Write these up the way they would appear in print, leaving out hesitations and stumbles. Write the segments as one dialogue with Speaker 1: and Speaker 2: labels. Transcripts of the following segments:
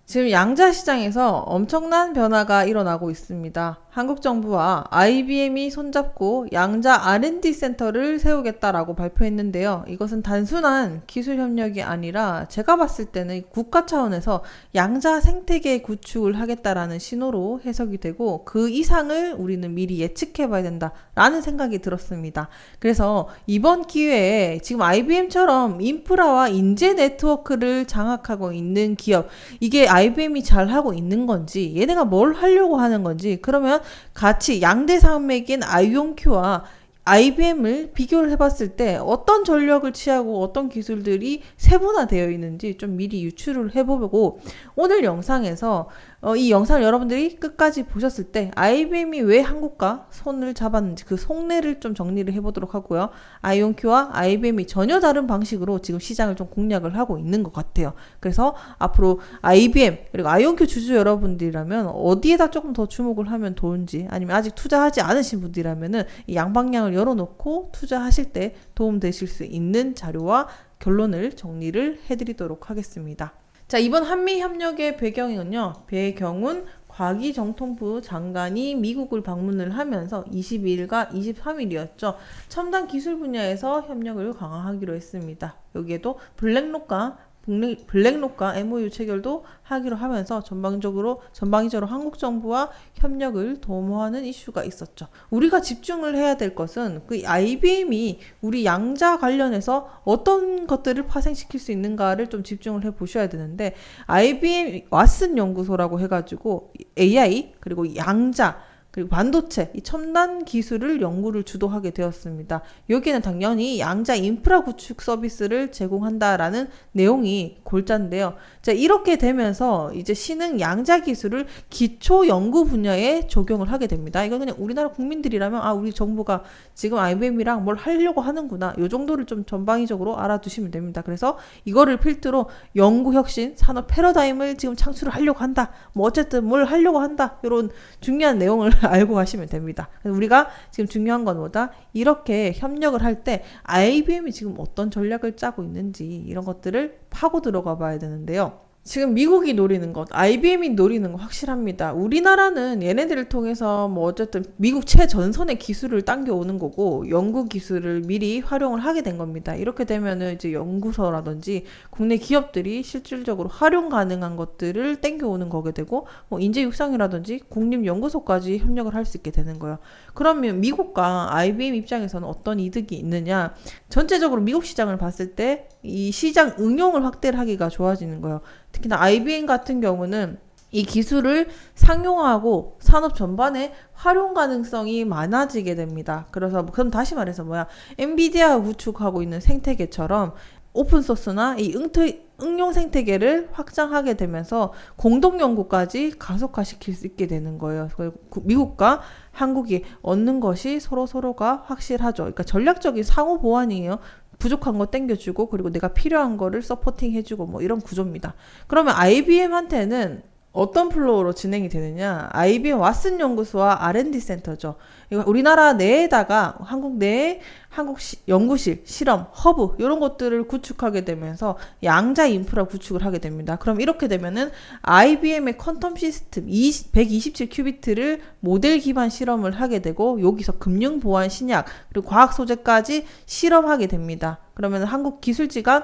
Speaker 1: 지금 양자 시장에서 엄청난 변화가 일어나고 있습니다. 한국 정부와 IBM이 손잡고 양자 R&D 센터를 세우겠다라고 발표했는데요. 이것은 단순한 기술 협력이 아니라 제가 봤을 때는 국가 차원에서 양자 생태계 구축을 하겠다라는 신호로 해석이 되고 그 이상을 우리는 미리 예측해 봐야 된다라는 생각이 들었습니다. 그래서 이번 기회에 지금 IBM처럼 인프라와 인재 네트워크를 장악하고 있는 기업, 이게 IBM이 잘하고 있는 건지 얘네가 뭘 하려고 하는 건지, 그러면 같이 양대 산맥인 아이온큐와 IBM을 비교를 해봤을 때 어떤 전략을 취하고 어떤 기술들이 세분화되어 있는지 좀 미리 유추를 해보고, 오늘 영상에서 이 영상을 여러분들이 끝까지 보셨을 때 IBM이 왜 한국과 손을 잡았는지 그 속내를 좀 정리를 해보도록 하고요. 아이온큐와 IBM이 전혀 다른 방식으로 지금 시장을 좀 공략을 하고 있는 것 같아요. 그래서 앞으로 IBM 그리고 아이온큐 주주 여러분들이라면 어디에다 조금 더 주목을 하면 좋은지, 아니면 아직 투자하지 않으신 분들이라면은 이 양방향을 열어놓고 투자하실 때 도움되실 수 있는 자료와 결론을 정리를 해드리도록 하겠습니다. 자, 이번 한미협력의 배경은 과기정통부 장관이 미국을 방문을 하면서 22일과 23일이었죠. 첨단 기술 분야에서 협력을 강화하기로 했습니다. 여기에도 블랙록과 MOU 체결도 하기로 하면서 전방위적으로 한국 정부와 협력을 도모하는 이슈가 있었죠. 우리가 집중을 해야 될 것은 그 IBM이 우리 양자 관련해서 어떤 것들을 파생시킬 수 있는가를 좀 집중을 해 보셔야 되는데, IBM 왓슨 연구소라고 해가지고 AI 그리고 양자 그리고 반도체, 이 첨단 기술을 연구를 주도하게 되었습니다. 여기에는 당연히 양자 인프라 구축 서비스를 제공한다라는 내용이 골자인데요. 자, 이렇게 되면서 이제 신흥 양자 기술을 기초 연구 분야에 적용을 하게 됩니다. 이건 그냥 우리나라 국민들이라면 우리 정부가 지금 IBM이랑 뭘 하려고 하는구나, 요 정도를 좀 전방위적으로 알아두시면 됩니다. 그래서 이거를 필두로 연구 혁신, 산업 패러다임을 지금 창출을 하려고 한다, 뭐 어쨌든 뭘 하려고 한다, 이런 중요한 내용을 알고 가시면 됩니다. 우리가 지금 중요한 건 뭐다? 이렇게 협력을 할 때 IBM이 지금 어떤 전략을 짜고 있는지 이런 것들을 파고 들어가 봐야 되는데요. 지금 미국이 노리는 것, IBM이 노리는 거 확실합니다. 우리나라는 얘네들을 통해서 뭐 어쨌든 미국 최전선의 기술을 당겨오는 거고 연구 기술을 미리 활용을 하게 된 겁니다. 이렇게 되면은 이제 연구소라든지 국내 기업들이 실질적으로 활용 가능한 것들을 당겨오는 거게 되고, 뭐 인재 육성이라든지 국립연구소까지 협력을 할 수 있게 되는 거예요. 그러면 미국과 IBM 입장에서는 어떤 이득이 있느냐? 전체적으로 미국 시장을 봤을 때 이 시장 응용을 확대를 하기가 좋아지는 거예요. 특히나 IBM 같은 경우는 이 기술을 상용화하고 산업 전반에 활용 가능성이 많아지게 됩니다. 그래서 그럼 다시 말해서 엔비디아가 구축하고 있는 생태계처럼 오픈소스나 이 응용 생태계를 확장하게 되면서 공동 연구까지 가속화시킬 수 있게 되는 거예요. 미국과 한국이 얻는 것이 서로가 확실하죠. 그러니까 전략적인 상호 보완이에요. 부족한 거 땡겨주고, 그리고 내가 필요한 거를 서포팅 해주고, 뭐 이런 구조입니다. 그러면 IBM한테는 어떤 플로우로 진행이 되느냐? IBM 왓슨 연구소와 R&D 센터죠. 이거 우리나라 내에다가 한국 내에 연구실, 실험, 허브 이런 것들을 구축하게 되면서 양자 인프라 구축을 하게 됩니다. 그럼 이렇게 되면은 IBM의 퀀텀 시스템 127 큐비트를 모델 기반 실험을 하게 되고, 여기서 금융 보안 신약 그리고 과학 소재까지 실험하게 됩니다. 그러면 한국 기술지 간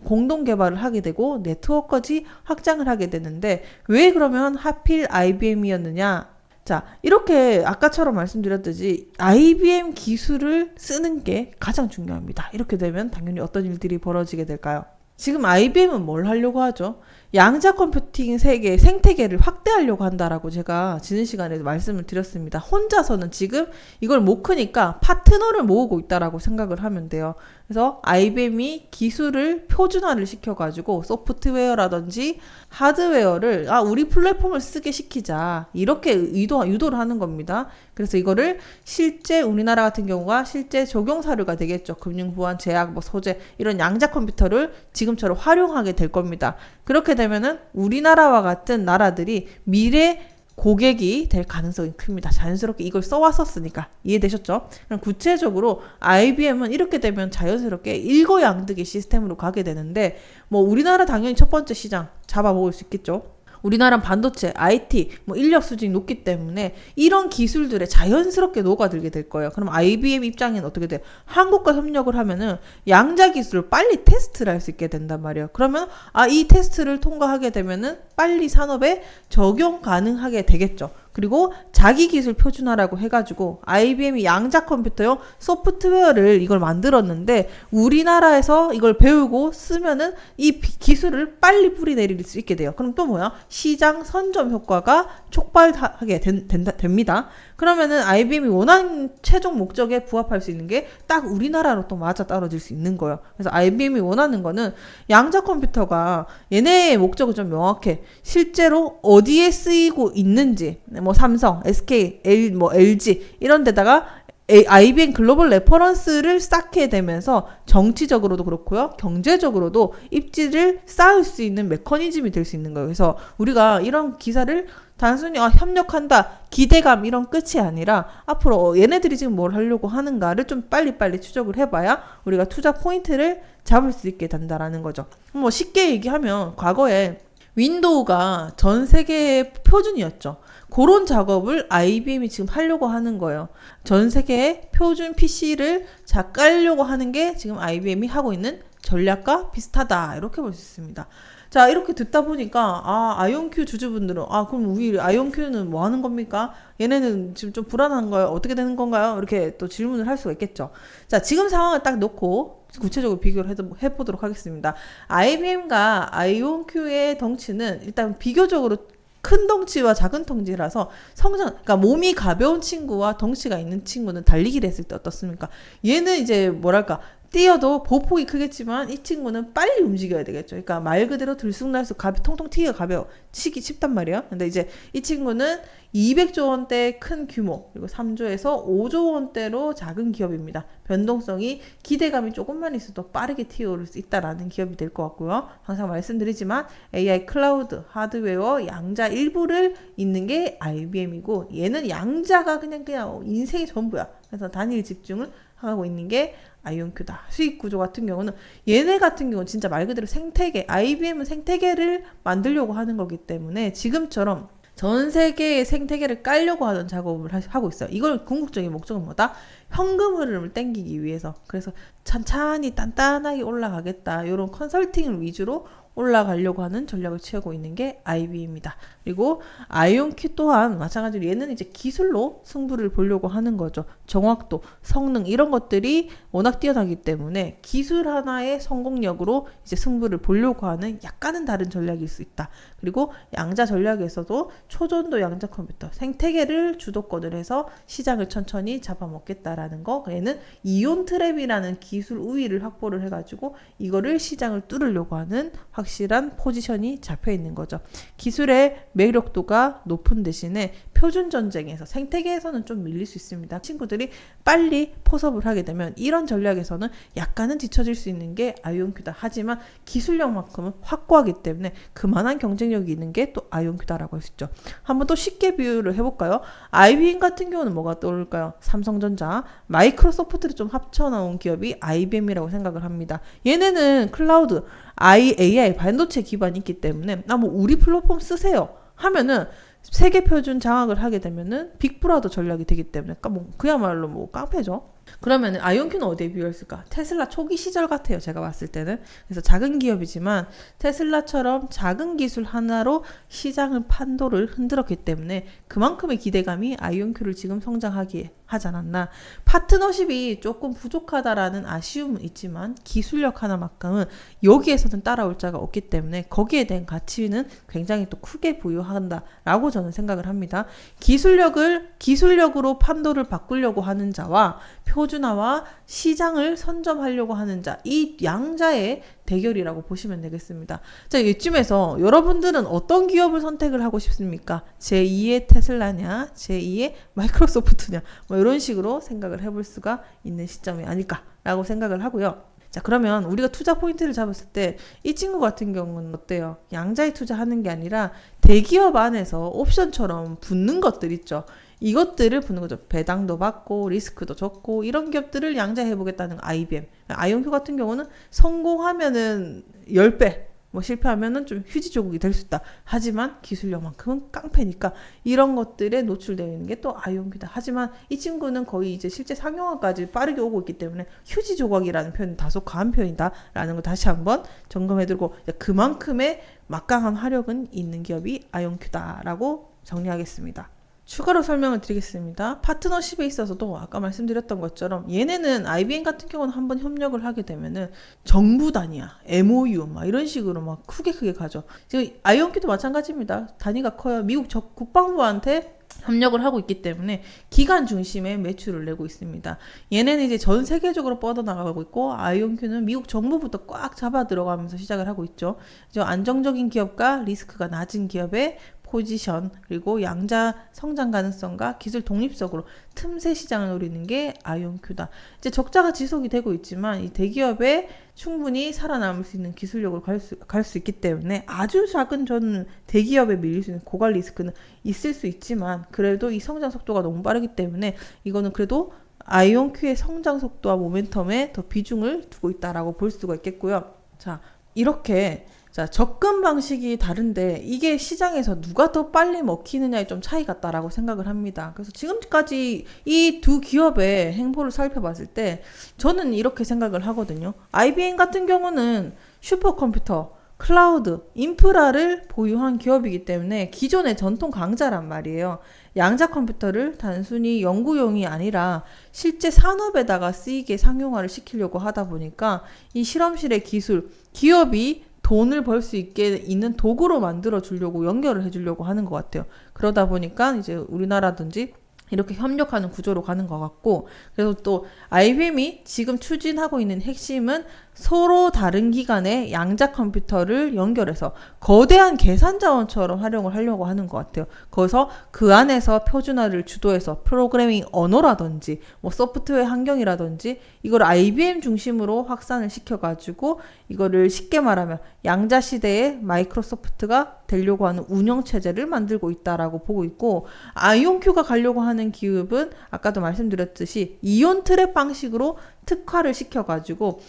Speaker 1: 공동 개발을 하게 되고 네트워크까지 확장을 하게 되는데, 왜 그러면 하필 IBM이었느냐? 자, 이렇게 아까처럼 말씀드렸듯이 IBM 기술을 쓰는 게 가장 중요합니다. 이렇게 되면 당연히 어떤 일들이 벌어지게 될까요? 지금 IBM은 뭘 하려고 하죠? 양자 컴퓨팅 세계 생태계를 확대하려고 한다라고 제가 지난 시간에도 말씀을 드렸습니다. 혼자서는 지금 이걸 못 크니까 파트너를 모으고 있다라고 생각을 하면 돼요. 그래서 IBM이 기술을 표준화를 시켜가지고 소프트웨어라든지 하드웨어를 우리 플랫폼을 쓰게 시키자, 이렇게 유도를 하는 겁니다. 그래서 이거를 실제 우리나라 같은 경우가 실제 적용 사료가 되겠죠. 금융보안, 제약, 소재 이런 양자 컴퓨터를 지금처럼 활용하게 될 겁니다. 그렇게 되면은 우리나라와 같은 나라들이 미래 고객이 될 가능성이 큽니다. 자연스럽게 이걸 써왔었으니까. 이해되셨죠? 그럼 구체적으로 IBM은 이렇게 되면 자연스럽게 일거양득의 시스템으로 가게 되는데, 우리나라 당연히 첫 번째 시장 잡아먹을 수 있겠죠. 우리나라 반도체, IT, 뭐 인력 수준이 높기 때문에 이런 기술들에 자연스럽게 녹아들게 될 거예요. 그럼 IBM 입장에는 어떻게 돼요? 한국과 협력을 하면은 양자 기술을 빨리 테스트를 할 수 있게 된단 말이에요. 그러면 이 테스트를 통과하게 되면은 빨리 산업에 적용 가능하게 되겠죠. 그리고 자기 기술 표준화라고 해가지고 IBM이 양자 컴퓨터용 소프트웨어를 이걸 만들었는데 우리나라에서 이걸 배우고 쓰면은 이 기술을 빨리 뿌리내릴 수 있게 돼요. 그럼 또 뭐야? 시장 선점 효과가 촉발하게 됩니다. 그러면은 IBM이 원하는 최종 목적에 부합할 수 있는 게 딱 우리나라로 또 맞아 떨어질 수 있는 거예요. 그래서 IBM이 원하는 거는 양자 컴퓨터가 얘네의 목적은 좀 명확해. 실제로 어디에 쓰이고 있는지, 뭐 삼성, SK, LG 이런 데다가 IBM 글로벌 레퍼런스를 쌓게 되면서 정치적으로도 그렇고요. 경제적으로도 입지를 쌓을 수 있는 메커니즘이 될 수 있는 거예요. 그래서 우리가 이런 기사를 단순히 협력한다, 기대감 이런 끝이 아니라 앞으로 얘네들이 지금 뭘 하려고 하는가를 좀 빨리빨리 추적을 해봐야 우리가 투자 포인트를 잡을 수 있게 된다라는 거죠. 뭐 쉽게 얘기하면 과거에 윈도우가 전 세계의 표준이었죠. 그런 작업을 IBM이 지금 하려고 하는 거예요. 전 세계의 표준 PC를 깔려고 하는 게 지금 IBM이 하고 있는 전략과 비슷하다. 이렇게 볼 수 있습니다. 자, 이렇게 듣다 보니까 아이온큐 주주분들은 그럼 우리 아이온큐는 뭐 하는 겁니까? 얘네는 지금 좀 불안한 거예요. 어떻게 되는 건가요? 이렇게 또 질문을 할 수가 있겠죠. 자, 지금 상황을 딱 놓고 구체적으로 비교를 해보도록 하겠습니다. IBM과 아이온큐의 덩치는 일단 비교적으로 큰 덩치와 작은 덩치라서 그러니까 몸이 가벼운 친구와 덩치가 있는 친구는 달리기를 했을 때 어떻습니까? 얘는 이제 뭐랄까, 뛰어도 보폭이 크겠지만 이 친구는 빨리 움직여야 되겠죠. 그러니까 말 그대로 들쑥날쑥 통통 튀기가 가벼워. 치기 쉽단 말이에요. 근데 이제 이 친구는 200조 원대 큰 규모, 그리고 3조에서 5조 원대로 작은 기업입니다. 변동성이 기대감이 조금만 있어도 빠르게 튀어오를 수 있다라는 기업이 될 것 같고요. 항상 말씀드리지만 AI 클라우드, 하드웨어, 양자 일부를 있는 게 IBM이고 얘는 양자가 그냥 인생의 전부야. 그래서 단일 집중을 하고 있는 게 아이온큐다. 수익 구조 같은 경우는 얘네 같은 경우는 진짜 말 그대로 생태계, IBM은 생태계를 만들려고 하는 거기 때문에 지금처럼 전 세계의 생태계를 깔려고 하는 작업을 하고 있어요. 이걸 궁극적인 목적은 뭐다? 현금 흐름을 땡기기 위해서. 그래서 찬찬히 단단하게 올라가겠다. 이런 컨설팅을 위주로 올라가려고 하는 전략을 취하고 있는 게 IBM입니다. 그리고 아이온큐 또한 마찬가지로 얘는 이제 기술로 승부를 보려고 하는 거죠. 정확도, 성능 이런 것들이 워낙 뛰어나기 때문에 기술 하나의 성공력으로 이제 승부를 보려고 하는 약간은 다른 전략일 수 있다. 그리고 양자 전략에서도 초전도 양자 컴퓨터, 생태계를 주도권을 해서 시장을 천천히 잡아먹겠다라는 거. 얘는 이온 트랩이라는 기술 우위를 확보를 해가지고 이거를 시장을 뚫으려고 하는 확실한 포지션이 잡혀 있는 거죠. 기술의 매력도가 높은 대신에 표준 전쟁에서 생태계에서는 좀 밀릴 수 있습니다. 친구들이 빨리 포섭을 하게 되면 이런 전략에서는 약간은 뒤처질 수 있는 게 아이온큐다. 하지만 기술력만큼은 확고하기 때문에 그만한 경쟁력이 있는 게 또 아이온큐다라고 할 수 있죠. 한번 또 쉽게 비유를 해볼까요? IBM 같은 경우는 뭐가 떠오를까요? 삼성전자, 마이크로소프트를 좀 합쳐놓은 기업이 IBM이라고 생각을 합니다. 얘네는 클라우드, AI 반도체 기반이 있기 때문에 뭐 우리 플랫폼 쓰세요 하면은 세계 표준 장악을 하게 되면은 빅브라더 전략이 되기 때문에 그야말로 뭐 깡패죠. 그러면 아이온큐는 어디에 비유했을까? 테슬라 초기 시절 같아요. 제가 봤을 때는. 그래서 작은 기업이지만 테슬라처럼 작은 기술 하나로 시장을 판도를 흔들었기 때문에 그만큼의 기대감이 아이온큐를 지금 성장하게 하지 않았나. 파트너십이 조금 부족하다라는 아쉬움은 있지만 기술력 하나만큼은 여기에서는 따라올 자가 없기 때문에 거기에 대한 가치는 굉장히 또 크게 부여한다라고 저는 생각을 합니다. 기술력으로 판도를 바꾸려고 하는 자와 표준화와 시장을 선점하려고 하는 자, 이 양자의 대결이라고 보시면 되겠습니다. 자, 이쯤에서 여러분들은 어떤 기업을 선택을 하고 싶습니까? 제2의 테슬라냐, 제2의 마이크로소프트냐, 뭐 이런 식으로 생각을 해볼 수가 있는 시점이 아닐까라고 생각을 하고요. 자, 그러면 우리가 투자 포인트를 잡았을 때 이 친구 같은 경우는 어때요? 양자에 투자하는 게 아니라 대기업 안에서 옵션처럼 붙는 것들 있죠. 이것들을 보는 거죠. 배당도 받고 리스크도 적고 이런 기업들을 양자해보겠다는 IBM. 아이온큐 같은 경우는 성공하면은 10배, 뭐 실패하면은 좀 휴지 조국이 될 수 있다. 하지만 기술력만큼은 깡패니까 이런 것들에 노출되어 있는 게 또 아이온큐다. 하지만 이 친구는 거의 이제 실제 상용화까지 빠르게 오고 있기 때문에 휴지 조각이라는 표현이 다소 과한 표현이다라는 걸 다시 한번 점검해두고 그만큼의 막강한 화력은 있는 기업이 아이온큐다라고 정리하겠습니다. 추가로 설명을 드리겠습니다. 파트너십에 있어서도 아까 말씀드렸던 것처럼 얘네는 IBM 같은 경우는 한번 협력을 하게 되면은 정부 단위야, MOU 막 이런 식으로 막 크게 가죠. 지금 아이온큐도 마찬가지입니다. 단위가 커요. 미국 국방부한테 협력을 하고 있기 때문에 기간 중심의 매출을 내고 있습니다. 얘네는 이제 전 세계적으로 뻗어나가고 있고 아이온큐는 미국 정부부터 꽉 잡아 들어가면서 시작을 하고 있죠. 안정적인 기업과 리스크가 낮은 기업의 포지션 그리고 양자 성장 가능성과 기술 독립적으로 틈새 시장을 노리는 게 아이온큐다. 이제 적자가 지속이 되고 있지만 이 대기업에 충분히 살아남을 수 있는 기술력을 갈 수 있기 때문에 아주 작은 저는 대기업에 밀릴 수 있는 고갈 리스크는 있을 수 있지만 그래도 이 성장 속도가 너무 빠르기 때문에 이거는 그래도 아이온큐의 성장 속도와 모멘텀에 더 비중을 두고 있다라고 볼 수가 있겠고요. 자, 이렇게 접근 방식이 다른데 이게 시장에서 누가 더 빨리 먹히느냐에 좀 차이 같다라고 생각을 합니다. 그래서 지금까지 이 두 기업의 행보를 살펴봤을 때 저는 이렇게 생각을 하거든요. IBM 같은 경우는 슈퍼컴퓨터, 클라우드, 인프라를 보유한 기업이기 때문에 기존의 전통 강자란 말이에요. 양자 컴퓨터를 단순히 연구용이 아니라 실제 산업에다가 쓰이게 상용화를 시키려고 하다 보니까 이 실험실의 기술, 기업이 돈을 벌 수 있게 있는 도구로 만들어 주려고 연결을 해 주려고 하는 것 같아요. 그러다 보니까 이제 우리나라든지 이렇게 협력하는 구조로 가는 것 같고, 그래서 또 IBM이 지금 추진하고 있는 핵심은 서로 다른 기관의 양자 컴퓨터를 연결해서 거대한 계산 자원처럼 활용을 하려고 하는 것 같아요. 거기서 그 안에서 표준화를 주도해서 프로그래밍 언어라든지 뭐 소프트웨어 환경이라든지 이걸 IBM 중심으로 확산을 시켜가지고 이거를 쉽게 말하면 양자 시대의 마이크로소프트가 되려고 하는 운영체제를 만들고 있다라고 보고 있고, 아이온큐가 가려고 하는 기업은 아까도 말씀드렸듯이 이온 트랩 방식으로 특화를 시켜가지고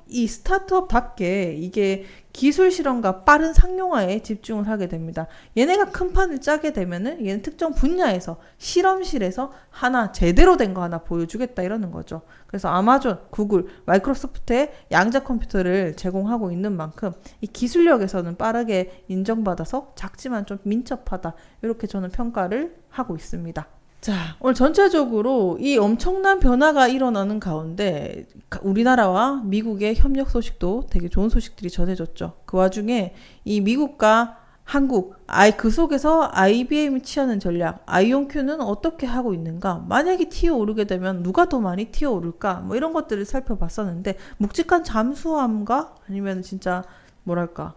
Speaker 1: 스타트업답게 이게 기술 실험과 빠른 상용화에 집중을 하게 됩니다. 얘네가 큰 판을 짜게 되면은 얘는 특정 분야에서 실험실에서 하나 제대로 된 거 하나 보여주겠다 이러는 거죠. 그래서 아마존, 구글, 마이크로소프트의 양자 컴퓨터를 제공하고 있는 만큼 이 기술력에서는 빠르게 인정받아서 작지만 좀 민첩하다 이렇게 저는 평가를 하고 있습니다. 자, 오늘 전체적으로 이 엄청난 변화가 일어나는 가운데 우리나라와 미국의 협력 소식도 되게 좋은 소식들이 전해졌죠. 그 와중에 이 미국과 한국, 그 속에서 IBM이 취하는 전략, 아이온큐는 어떻게 하고 있는가? 만약에 튀어오르게 되면 누가 더 많이 튀어오를까? 뭐 이런 것들을 살펴봤었는데 묵직한 잠수함과 아니면 진짜 뭐랄까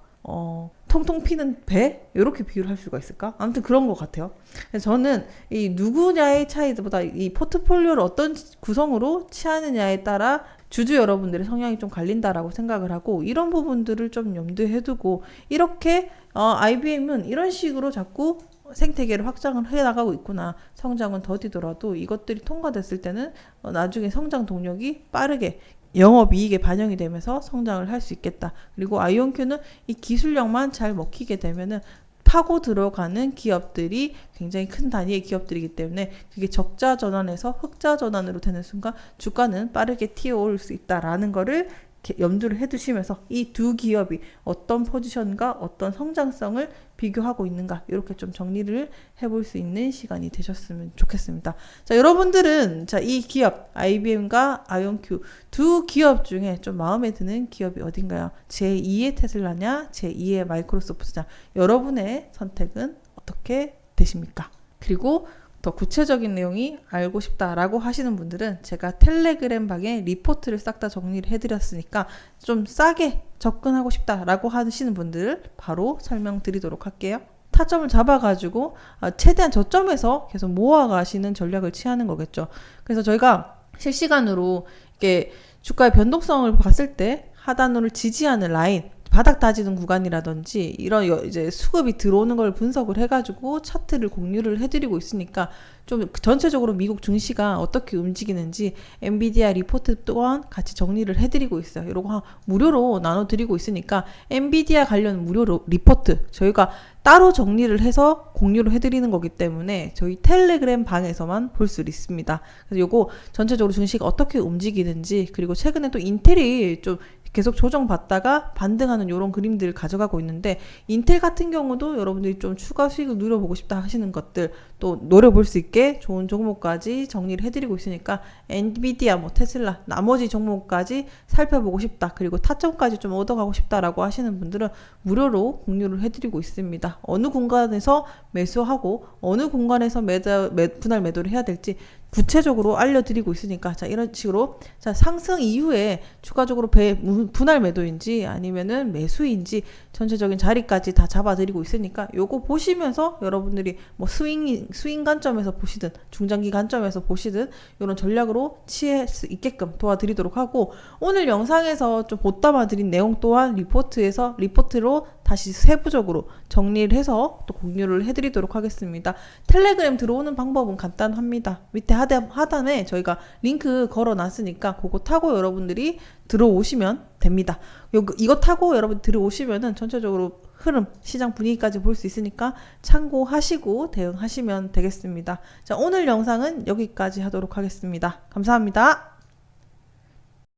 Speaker 1: 통통 튀는 배? 이렇게 비유를 할 수가 있을까? 아무튼 그런 것 같아요. 그래서 저는 이 누구냐의 차이보다 이 포트폴리오를 어떤 구성으로 취하느냐에 따라 주주 여러분들의 성향이 좀 갈린다라고 생각을 하고, 이런 부분들을 좀 염두에 두고 이렇게 IBM은 이런 식으로 자꾸 생태계를 확장을 해나가고 있구나. 성장은 더디더라도 이것들이 통과됐을 때는 나중에 성장 동력이 빠르게 영업이익에 반영이 되면서 성장을 할 수 있겠다. 그리고 아이온큐는 이 기술력만 잘 먹히게 되면은 파고 들어가는 기업들이 굉장히 큰 단위의 기업들이기 때문에 그게 적자 전환에서 흑자 전환으로 되는 순간 주가는 빠르게 튀어오를 수 있다라는 거를 염두를 해두시면서 이 두 기업이 어떤 포지션과 어떤 성장성을 비교하고 있는가 이렇게 좀 정리를 해볼 수 있는 시간이 되셨으면 좋겠습니다. 자, 여러분들은 이 기업 IBM과 아이온큐 두 기업 중에 좀 마음에 드는 기업이 어딘가요? 제2의 테슬라냐 제2의 마이크로소프트냐, 여러분의 선택은 어떻게 되십니까? 그리고 더 구체적인 내용이 알고 싶다라고 하시는 분들은 제가 텔레그램 방에 리포트를 싹 다 정리를 해드렸으니까 좀 싸게 접근하고 싶다라고 하시는 분들 바로 설명드리도록 할게요. 타점을 잡아가지고 최대한 저점에서 계속 모아가시는 전략을 취하는 거겠죠. 그래서 저희가 실시간으로 이렇게 주가의 변동성을 봤을 때 하단으로 지지하는 라인, 바닥 다지는 구간이라든지 이런 이제 수급이 들어오는 걸 분석을 해가지고 차트를 공유를 해드리고 있으니까 좀 전체적으로 미국 증시가 어떻게 움직이는지 엔비디아 리포트 또한 같이 정리를 해드리고 있어요. 이런 거 무료로 나눠드리고 있으니까 엔비디아 관련 무료 리포트 저희가 따로 정리를 해서 공유를 해드리는 거기 때문에 저희 텔레그램 방에서만 볼 수 있습니다. 그래서 요거 전체적으로 증시가 어떻게 움직이는지, 그리고 최근에 또 인텔이 좀 계속 조정받다가 반등하는 이런 그림들을 가져가고 있는데, 인텔 같은 경우도 여러분들이 좀 추가 수익을 누려보고 싶다 하시는 것들 또 노려볼 수 있게 좋은 종목까지 정리를 해드리고 있으니까 엔비디아, 뭐 테슬라, 나머지 종목까지 살펴보고 싶다, 그리고 타점까지 좀 얻어가고 싶다라고 하시는 분들은 무료로 공유를 해드리고 있습니다. 어느 공간에서 매수하고 어느 공간에서 분할 매도를 해야 될지 구체적으로 알려드리고 있으니까, 자, 이런 식으로, 자, 상승 이후에 추가적으로 분할 매도인지 아니면은 매수인지 전체적인 자리까지 다 잡아드리고 있으니까 요거 보시면서 여러분들이 뭐 스윙 관점에서 보시든 중장기 관점에서 보시든 이런 전략으로 취할 수 있게끔 도와드리도록 하고, 오늘 영상에서 좀 보담아 드린 내용 또한 리포트로 다시 세부적으로 정리를 해서 또 공유를 해드리도록 하겠습니다. 텔레그램 들어오는 방법은 간단합니다. 밑에 하단에 저희가 링크 걸어놨으니까 그거 타고 여러분들이 들어오시면 됩니다. 이거 타고 여러분 들어오시면은 전체적으로 흐름, 시장 분위기까지 볼 수 있으니까 참고하시고 대응하시면 되겠습니다. 자, 오늘 영상은 여기까지 하도록 하겠습니다. 감사합니다.